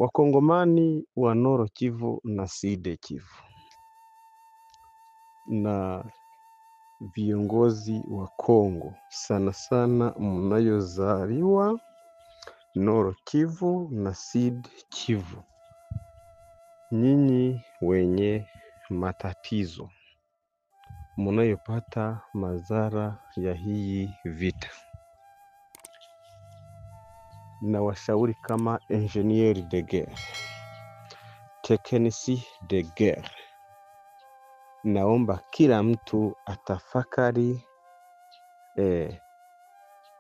Wakongomani wa Nord Kivu na Sud Kivu na viongozi wa Kongo sana sana mnayozaliwa Nord Kivu na Sud Kivu, nyinyi wenye matatizo mnayopata madhara ya hii vita, na washauri kama ingenieur de guerre, technicien de guerre, naomba kila mtu atafakari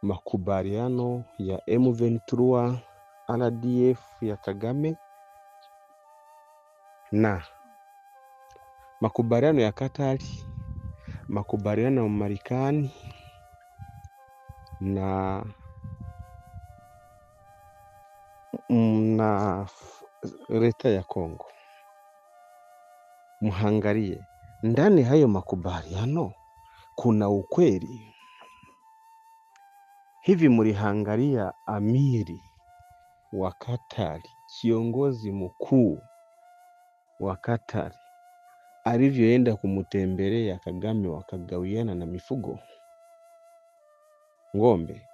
makubaliano ya M23 RDF ya Kagame na makubaliano ya Katari, makubaliano ya Marekani na leta ya Kongo. Muhangalie ndani hayo makubaliano kuna ukweli. Hivi mlihangalia amiri wa Katari, kiongozi mkuu wa Katari, alivyoenda kumutembelea Kagame wakagawiana na mifugo ng'ombe?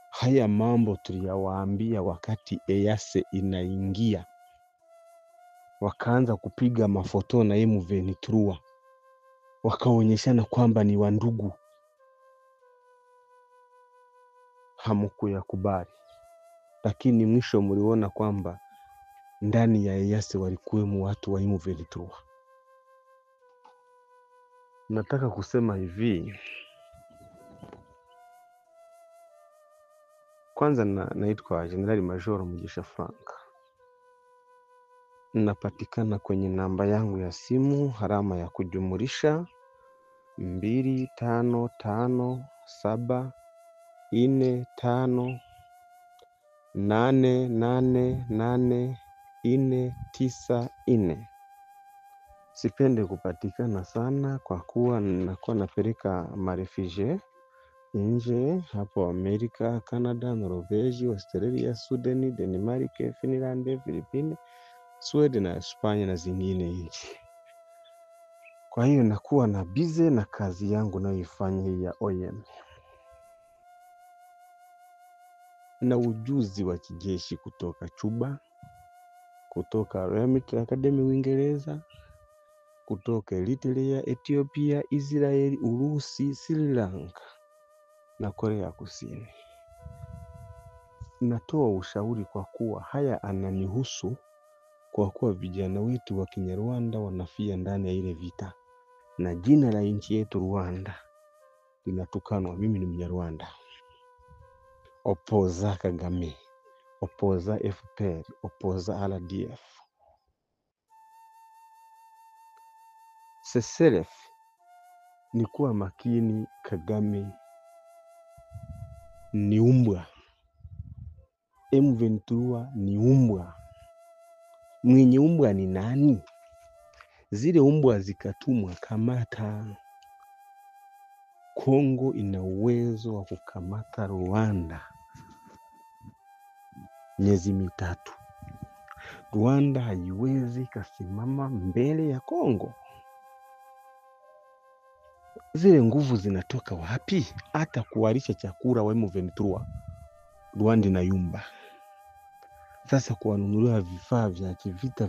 Haya mambo tuliyawaambia wakati EAC inaingia, wakaanza kupiga mafoto na M23, wakaonyeshana kwamba ni wandugu. Hamkuyakubali, lakini mwisho mliona kwamba ndani ya EAC walikuwemo watu wa M23. Nataka kusema hivi, kwanza naitwa General Major Mugisha Frank. Napatikana kwenye namba yangu ya simu alama ya kujumulisha 255748889494. Sipende kupatikana sana kwa kuwa nakuwa napeleka marefugee nje, hapo Amerika, Canada, Norvegi, Australia, Sweden, Denmark, Finland, Philippines, Sweden na Spain na zingine nchi. Kwa hiyo nakuwa na bize na kazi yangu nayoifanya hii ya OEM, na ujuzi wa kijeshi kutoka Cuba, kutoka Remit Academy Uingereza, kutoka Eritrea, Ethiopia, Israeli, Urusi, Sri Lanka na Korea Kusini. Natoa ushauri kwa kuwa haya ananihusu, kwa kuwa vijana wetu wa Kinyarwanda wanafia ndani ya ile vita na jina la nchi yetu Rwanda linatukanwa. Mimi ni Mnyarwanda. Opoza Kagame, opoza FPR, opoza RDF. Seselef ni kuwa makini. Kagame ni umbwa, M23 ni umbwa. Mwenye umbwa ni nani? Zile umbwa zikatumwa kamata. Kongo ina uwezo wa kukamata Rwanda miezi mitatu. Rwanda haiwezi kasimama mbele ya Kongo. Zile nguvu zinatoka wapi? Hata kuwalisha chakula wa M23 Rwanda inayumba. Sasa kuwanunulia vifaa vya kivita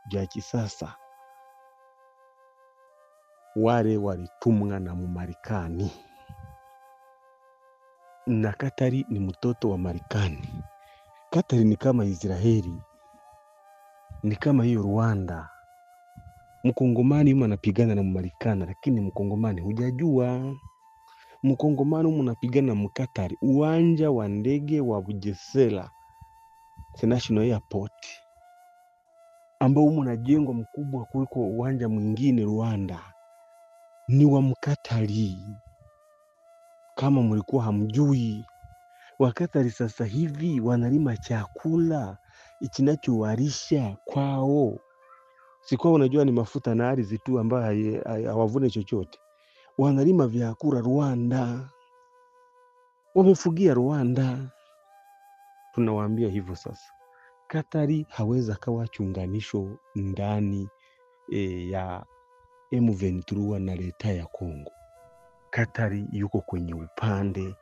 vya kisasa, wale walitumwa na Marekani, na Katari ni mtoto wa Marekani. Katari ni kama Israeli, ni kama hiyo Rwanda. Mkongomani mnapigana na Marekani, lakini Mkongomani hujajua. Mkongomani mnapigana na Mkatari. Uwanja wa ndege wa Bugesera International Airport, ambao mnajengwa mkubwa kuliko uwanja mwingine Rwanda, ni wa Mkatari. Kama mlikuwa hamjui, Wakatari sasa hivi wanalima chakula ikinachowalisha kwao. Sikuwa unajua ni mafuta na ardhi tu ambayo hawavune chochote. Wanalima vyakula Rwanda, wamefugia Rwanda. Tunawaambia hivyo sasa. Katari haweza kawa chunganisho ndani ya M23 na leta ya Kongo. Katari yuko kwenye upande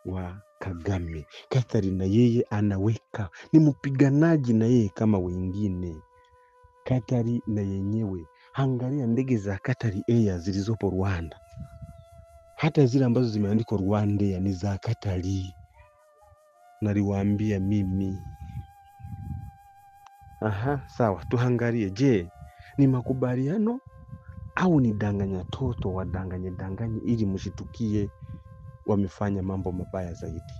wa Kagame. Katari na yeye anaweka, ni mpiganaji na yeye kama wengine. Katari na yenyewe, angalia ndege za Katari Air zilizopo Rwanda, hata zile ambazo zimeandikwa Rwanda ni za Katari. Naliwaambia mimi. Sawa, tuangalie, je, ni makubaliano au ni danganya toto wadanganye ili mshitukie wamefanya mambo mabaya zaidi?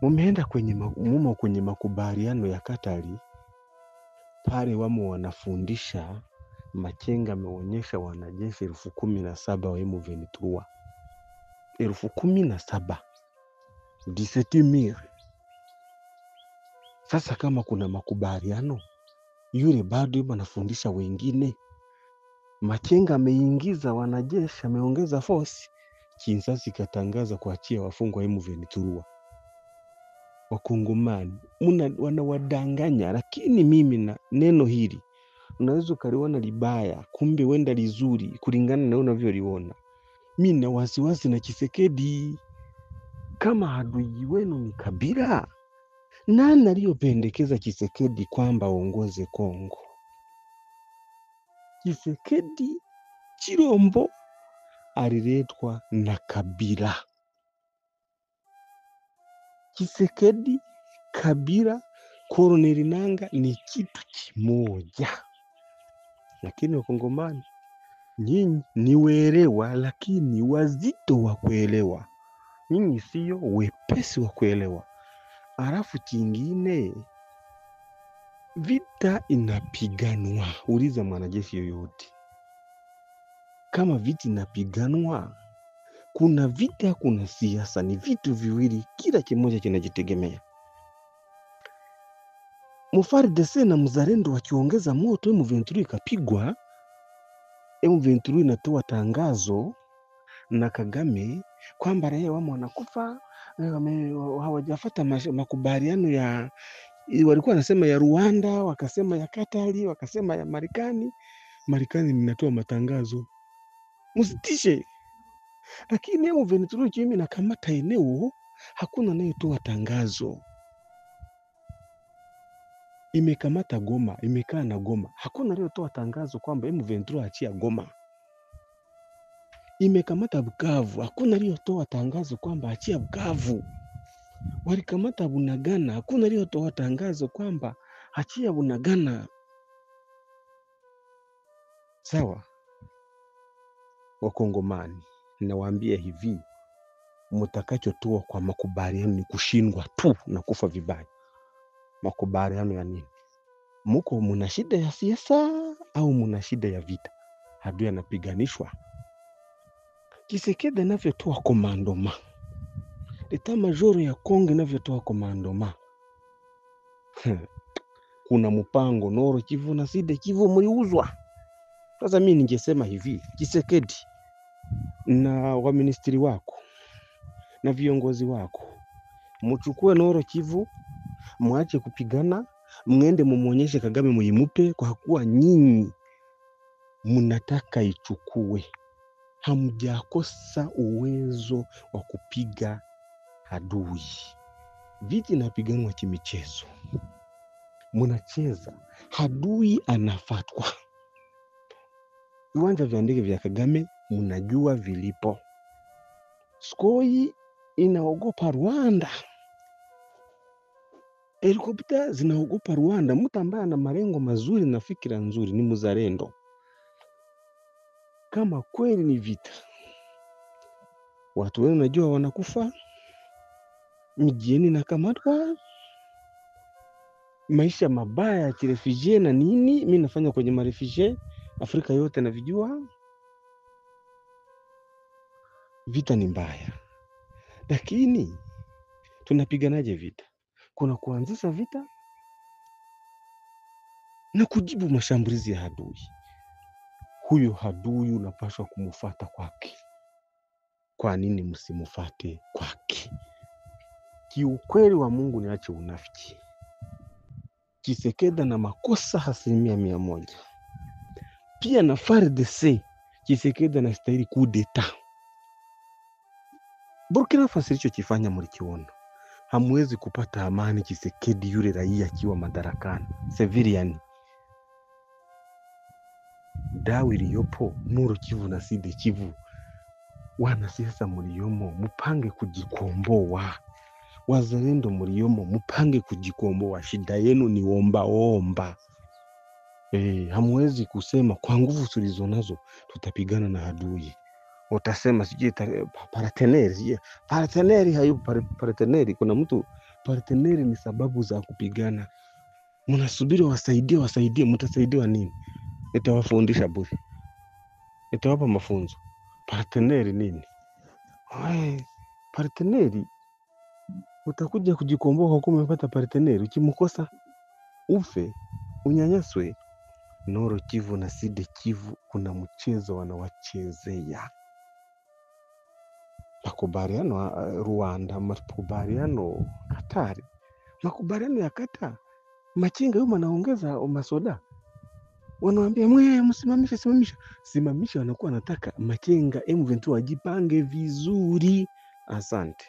Mumeenda kwenye makubaliano ya Katari, pale wamo wanafundisha. Machenga ameonyesha wanajeshi 17,000 wa M23. 17,000. 17,000. Sasa kama kuna makubaliano, yule bado anafundisha wengine. Machenga ameingiza wanajeshi, ameongeza force. Kinshasa katangaza kuachia wafungwa wa M23. Wakongomani wanawadanganya, lakini mimi na neno hili unaweza ukaliona libaya, kumbe wenda lizuri kulingana na unavyoliona. Mimi na wasiwasi na Tshisekedi. Kama adui wenu ni Kabila, nani aliyopendekeza Tshisekedi kwamba aongoze Kongo? Tshisekedi Chilombo aliletwa na Kabila. Tshisekedi, Kabila, Colonel Nanga ni kitu kimoja. Lakini Wakongomani nyinyi ni werewa, lakini wazito wa kuelewa. Nyinyi sio wepesi wa kuelewa. Alafu kingine, vita inapiganwa. Uliza mwanajeshi yoyote. Kama vita inapiganwa, kuna vita, kuna siasa, ni vitu viwili, kila kimoja kinajitegemea. FARDC na mzalendo wakiongeza moto, M23 ikapigwa. M23 inatoa tangazo na Kagame kwamba raia wamo wanakufa, hawajafuata makubaliano ya walikuwa wanasema ya Rwanda, wakasema ya Katari, wakasema ya Marekani. Marekani inatoa matangazo, msitishe. Lakini M23 chimi na kamata eneo, hakuna anayetoa tangazo. Imekamata Goma, imekaa na Goma, hakuna anayetoa tangazo kwamba M23 achia Goma. Imekamata Bukavu, hakuna aliyetoa tangazo kwamba achia Bukavu. Walikamata Bunagana, hakuna aliyetoa tangazo kwamba achia Bunagana. Sawa, Wakongomani, nawaambia hivi, mtakachotoa kwa makubaliano ni kushindwa tu na kufa vibaya. Makubaliano ya nini? Muko muna shida ya siasa au muna shida ya vita? Adui anapiganishwa. Tshisekedi anavyotoa komandoma, Leta majoro ya Kongo inavyotoa komandoma, kuna mpango Nord Kivu na Sud Kivu mliuzwa. Sasa mimi ningesema hivi, Tshisekedi na waministri wako na viongozi wako, mchukue Nord Kivu, muache kupigana, mwende mumuonyeshe Kagame muimupe, kwa kuwa nyinyi mnataka ichukue. Hamjakosa uwezo wa kupiga adui. Vita inapiganwa kimichezo, mnacheza, adui anafatwa. Viwanja vya ndege vya Kagame mnajua vilipo. Skoi inaogopa Rwanda, helikopta zinaogopa Rwanda. Mtu ambaye ana malengo mazuri na fikira nzuri ni mzalendo. Kama kweli ni vita, watu wenu najua wanakufa, mijieni na kamatwa, maisha mabaya ya kirefugee na nini. Mimi nafanya kwenye marefugee Afrika yote na vijua. Vita ni mbaya, lakini tunapiganaje vita? Kuna kuanzisha vita na kujibu mashambulizi ya adui. Huyo adui unapaswa kumfuata kwake. Kwa nini msimufate kwake? Kiukweli wa Mungu, niache unafiki. Tshisekedi na makosa 100%. Pia na FARDC Tshisekedi anastahili coup d'etat. Burkina Faso ilichokifanya mlikiona. Hamwezi kupata amani Tshisekedi yule raia akiwa madarakani. Civilian. Dawa iliyopo Nord Kivu na Sud Kivu. Wanasiasa mliomo mupange kujikomboa. Wazalendo mliomo mupange kujikomboa. Shida yenu ni omba. Hamwezi kusema kwa nguvu tulizonazo tutapigana na adui. Utasema sije parteneri hayupo parteneri. Kuna mtu parteneri ni sababu za kupigana. Mnasubiri wasaidie, mtasaidiwa nini? Nitawafundisha bure. Nitawapa mafunzo. Parteneri nini? Parteneri utakuja kujikomboa kwa kuwa umepata parteneri. Ukimkosa ufe, unyanyaswe. Nord Kivu na Sud Kivu kuna mchezo wanawachezea. Makubaliano Rwanda, makubaliano Katari. Makubaliano ya Qatar. Machinga yuma naongeza masoda. Wanawaambia simamisha, wanakuwa nataka Machinga M23 wajipange vizuri. Asante.